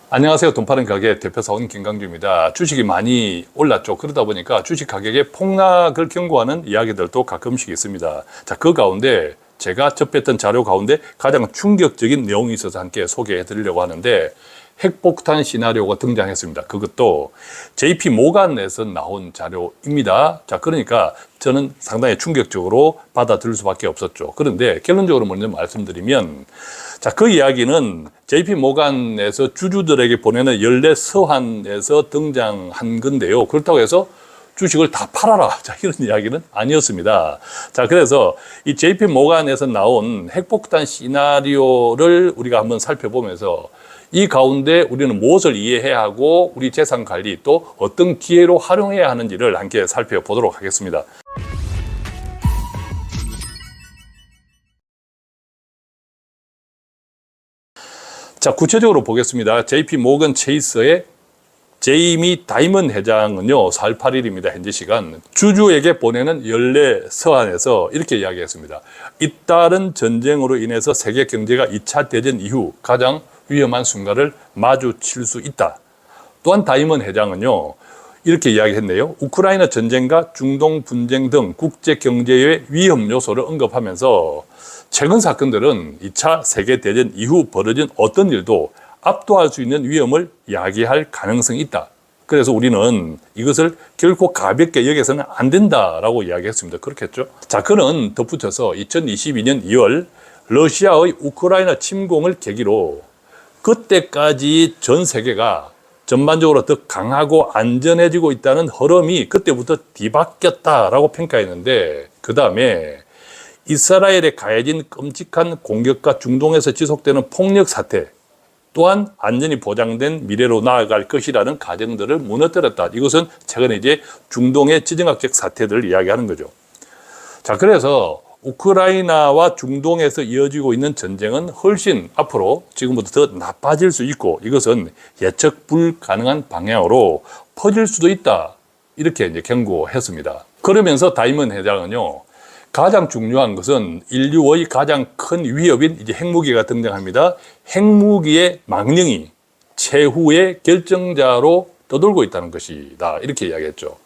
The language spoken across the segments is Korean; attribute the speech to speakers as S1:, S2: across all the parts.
S1: 안녕하세요. 돈 파는 가게 대표사원 김강주입니다. 주식이 많이 올랐죠. 그러다 보니까 주식 가격의 폭락을 경고하는 이야기들도 가끔씩 있습니다. 자, 그 가운데 제가 접했던 자료 가운데 가장 충격적인 내용이 있어서 함께 소개해 드리려고 하는데, 핵폭탄 시나리오가 등장했습니다. 그것도 JP 모간에서 나온 자료입니다. 자, 그러니까 저는 상당히 충격적으로 받아들일 수밖에 없었죠. 그런데 결론적으로 먼저 말씀드리면, 자, 그 이야기는 JP 모간에서 주주들에게 보내는 연례 서한에서 등장한 건데요. 그렇다고 해서 주식을 다 팔아라, 자, 이런 이야기는 아니었습니다. 자, 그래서 이 JP 모간에서 나온 핵폭탄 시나리오를 우리가 한번 살펴보면서 이 가운데 우리는 무엇을 이해해야 하고 우리 재산 관리 또 어떤 기회로 활용해야 하는지를 함께 살펴보도록 하겠습니다. 자, 구체적으로 보겠습니다. JP 모건 체이스의 제이미 다이먼 회장은요, 4월 8일입니다. 현지 시간 주주에게 보내는 연례 서한에서 이렇게 이야기했습니다. 잇따른 전쟁으로 인해서 세계 경제가 2차 대전 이후 가장 위험한 순간을 마주칠 수 있다. 또한 다이먼 회장은요, 이렇게 이야기했네요. 우크라이나 전쟁과 중동 분쟁 등 국제 경제의 위험 요소를 언급하면서 최근 사건들은 2차 세계대전 이후 벌어진 어떤 일도 압도할 수 있는 위험을 야기할 가능성이 있다. 그래서 우리는 이것을 결코 가볍게 여겨서는 안 된다라고 이야기했습니다. 그렇겠죠? 자, 그는 덧붙여서 2022년 2월 러시아의 우크라이나 침공을 계기로 그때까지 전 세계가 전반적으로 더 강하고 안전해지고 있다는 흐름이 그때부터 뒤바뀌었다라고 평가했는데, 그 다음에 이스라엘에 가해진 끔찍한 공격과 중동에서 지속되는 폭력 사태 또한 안전이 보장된 미래로 나아갈 것이라는 가정들을 무너뜨렸다. 이것은 최근에 이제 중동의 지정학적 사태들을 이야기하는 거죠. 자, 그래서 우크라이나와 중동에서 이어지고 있는 전쟁은 훨씬 앞으로 지금부터 더 나빠질 수 있고, 이것은 예측 불가능한 방향으로 퍼질 수도 있다. 이렇게 이제 경고했습니다. 그러면서 다이먼 회장은요, 가장 중요한 것은 인류의 가장 큰 위협인 이제 핵무기가 등장합니다. 핵무기의 망령이 최후의 결정자로 떠돌고 있다는 것이다. 이렇게 이야기했죠.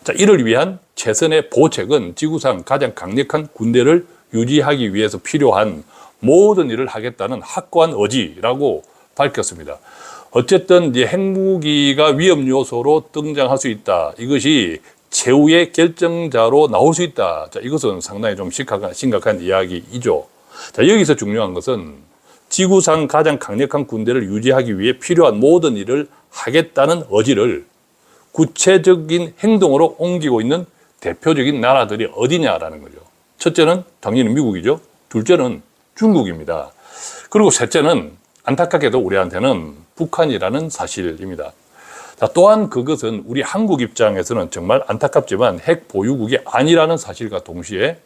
S1: 자, 이를 위한 최선의 보책은 지구상 가장 강력한 군대를 유지하기 위해서 필요한 모든 일을 하겠다는 확고한 의지라고 밝혔습니다. 어쨌든 이제 핵무기가 위험 요소로 등장할 수 있다. 이것이 최후의 결정자로 나올 수 있다. 자, 이것은 상당히 좀 심각한 이야기이죠. 자, 여기서 중요한 것은 지구상 가장 강력한 군대를 유지하기 위해 필요한 모든 일을 하겠다는 의지를 구체적인 행동으로 옮기고 있는 대표적인 나라들이 어디냐라는 거죠. 첫째는 당연히 미국이죠. 둘째는 중국입니다. 그리고 셋째는 안타깝게도 우리한테는 북한이라는 사실입니다. 자, 또한 그것은 우리 한국 입장에서는 정말 안타깝지만 핵 보유국이 아니라는 사실과 동시에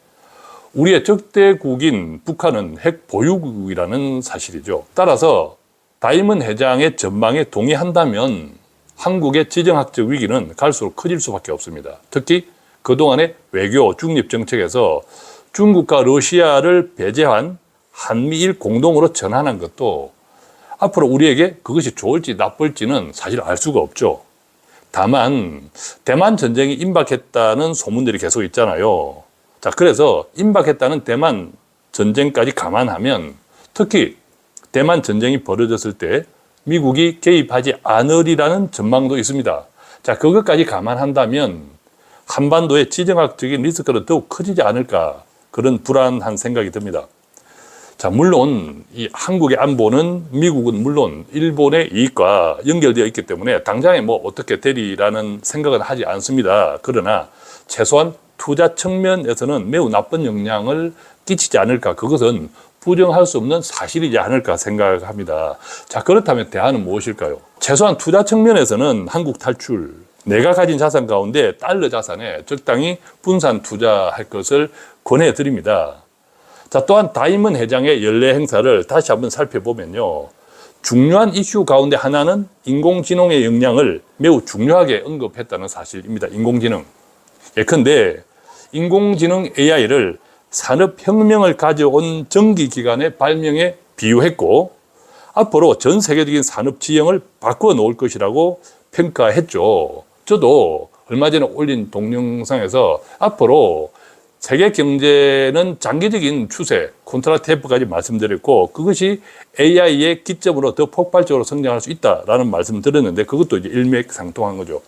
S1: 우리의 적대국인 북한은 핵 보유국이라는 사실이죠. 따라서 다이먼 회장의 전망에 동의한다면 한국의 지정학적 위기는 갈수록 커질 수밖에 없습니다. 특히 그동안의 외교 중립 정책에서 중국과 러시아를 배제한 한미일 공동으로 전환한 것도 앞으로 우리에게 그것이 좋을지 나쁠지는 사실 알 수가 없죠. 다만 대만 전쟁이 임박했다는 소문들이 계속 있잖아요. 자, 그래서 임박했다는 대만 전쟁까지 감안하면 특히 대만 전쟁이 벌어졌을 때 미국이 개입하지 않으리라는 전망도 있습니다. 자, 그것까지 감안한다면 한반도의 지정학적인 리스크는 더욱 커지지 않을까, 그런 불안한 생각이 듭니다. 자, 물론 이 한국의 안보는 미국은 물론 일본의 이익과 연결되어 있기 때문에 당장에 뭐 어떻게 되리라는 생각은 하지 않습니다. 그러나 최소한 투자 측면에서는 매우 나쁜 영향을 끼치지 않을까, 그것은 부정할 수 없는 사실이지 않을까 생각합니다. 자, 그렇다면 대안은 무엇일까요? 최소한 투자 측면에서는 한국 탈출, 내가 가진 자산 가운데 달러 자산에 적당히 분산 투자할 것을 권해드립니다. 자, 또한 다이먼 회장의 연례 행사를 다시 한번 살펴보면요, 중요한 이슈 가운데 하나는 인공지능의 역량을 매우 중요하게 언급했다는 사실입니다. 인공지능. 예컨대 인공지능 AI를 산업혁명을 가져온 전기기관의 발명에 비유했고, 앞으로 전 세계적인 산업 지형을 바꿔 놓을 것이라고 평가했죠. 저도 얼마 전에 올린 동영상에서 앞으로 세계 경제는 장기적인 추세, 콘트라테이프까지 말씀드렸고, 그것이 AI의 기점으로 더 폭발적으로 성장할 수 있다라는 말씀을 드렸는데, 그것도 이제 일맥상통한 거죠.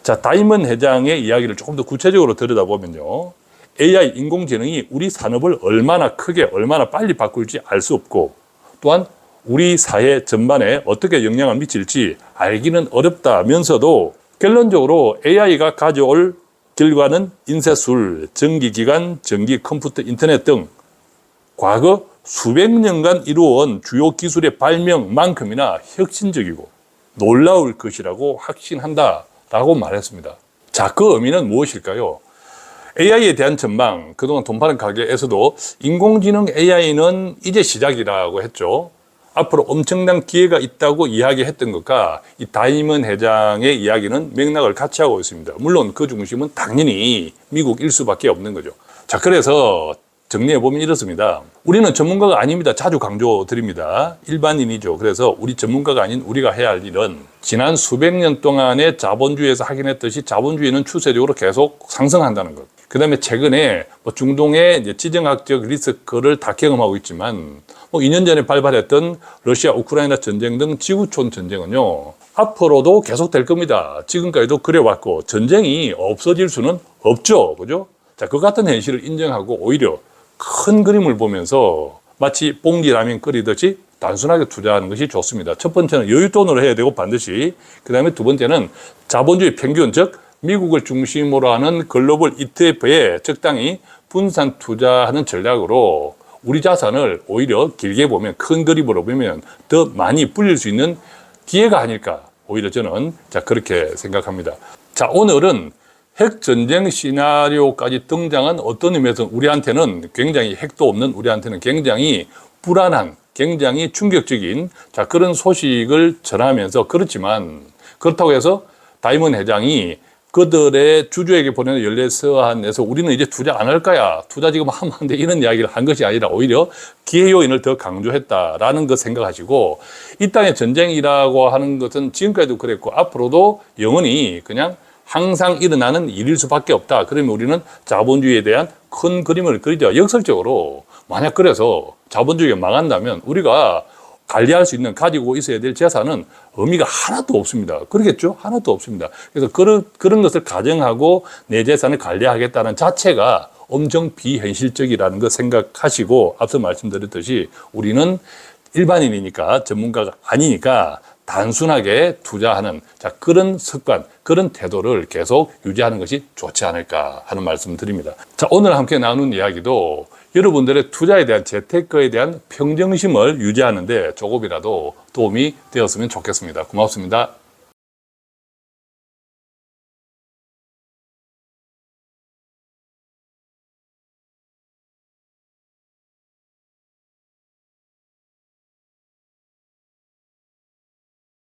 S1: 자, 다이먼 회장의 이야기를 조금 더 구체적으로 들여다보면요. AI 인공지능이 우리 산업을 얼마나 크게, 얼마나 빨리 바꿀지 알 수 없고, 또한 우리 사회 전반에 어떻게 영향을 미칠지 알기는 어렵다면서도 결론적으로 AI가 가져올 결과는 인쇄술, 전기기관, 전기 컴퓨터, 인터넷 등 과거 수백 년간 이루어온 주요 기술의 발명만큼이나 혁신적이고 놀라울 것이라고 확신한다라고 말했습니다. 자, 그 의미는 무엇일까요? AI에 대한 전망, 그동안 돈 파는 가게에서도 인공지능 AI는 이제 시작이라고 했죠. 앞으로 엄청난 기회가 있다고 이야기했던 것과 이 다이먼 회장의 이야기는 맥락을 같이 하고 있습니다. 물론 그 중심은 당연히 미국일 수밖에 없는 거죠. 자, 그래서 정리해보면 이렇습니다. 우리는 전문가가 아닙니다. 자주 강조드립니다. 일반인이죠. 그래서 우리 전문가가 아닌 우리가 해야 할 일은 지난 수백 년 동안의 자본주의에서 하긴 했듯이 자본주의는 추세적으로 계속 상승한다는 것. 그 다음에 최근에 중동의 이제 지정학적 리스크를 다 경험하고 있지만 2년 전에 발발했던 러시아 우크라이나 전쟁 등 지구촌 전쟁은요, 앞으로도 계속 될 겁니다. 지금까지도 그래왔고 전쟁이 없어질 수는 없죠. 그죠? 자, 그 같은 현실을 인정하고 오히려 큰 그림을 보면서 마치 봉지라면 끓이듯이 단순하게 투자하는 것이 좋습니다. 첫 번째는 여윳돈으로 해야 되고 반드시. 그 다음에 두 번째는 자본주의 평균, 즉 미국을 중심으로 하는 글로벌 ETF에 적당히 분산 투자하는 전략으로 우리 자산을 오히려 길게 보면, 큰 그림으로 보면 더 많이 불릴 수 있는 기회가 아닐까, 오히려 저는 그렇게 생각합니다. 자, 오늘은 핵전쟁 시나리오까지 등장한 어떤 의미에서 우리한테는 굉장히, 핵도 없는 우리한테는 굉장히 불안한, 굉장히 충격적인 그런 소식을 전하면서, 그렇지만 그렇다고 해서 다이먼 회장이 그들의 주주에게 보내는 연례 서한에서 우리는 이제 투자 안 할 거야, 투자 지금 하면 안 돼, 이런 이야기를 한 것이 아니라 오히려 기회 요인을 더 강조했다라는 것 생각하시고, 이 땅의 전쟁이라고 하는 것은 지금까지도 그랬고 앞으로도 영원히 그냥 항상 일어나는 일일 수밖에 없다. 그러면 우리는 자본주의에 대한 큰 그림을 그리자. 역설적으로 만약 그래서 자본주의가 망한다면 우리가 관리할 수 있는, 가지고 있어야 될 재산은 의미가 하나도 없습니다. 그러겠죠? 하나도 없습니다. 그래서 그런 것을 가정하고 내 재산을 관리하겠다는 자체가 엄청 비현실적이라는 거 생각하시고, 앞서 말씀드렸듯이 우리는 일반인이니까, 전문가가 아니니까 단순하게 투자하는 그런 습관, 그런 태도를 계속 유지하는 것이 좋지 않을까 하는 말씀 드립니다. 자, 오늘 함께 나눈 이야기도 여러분들의 투자에 대한, 재테크에 대한 평정심을 유지하는 데 조금이라도 도움이 되었으면 좋겠습니다. 고맙습니다.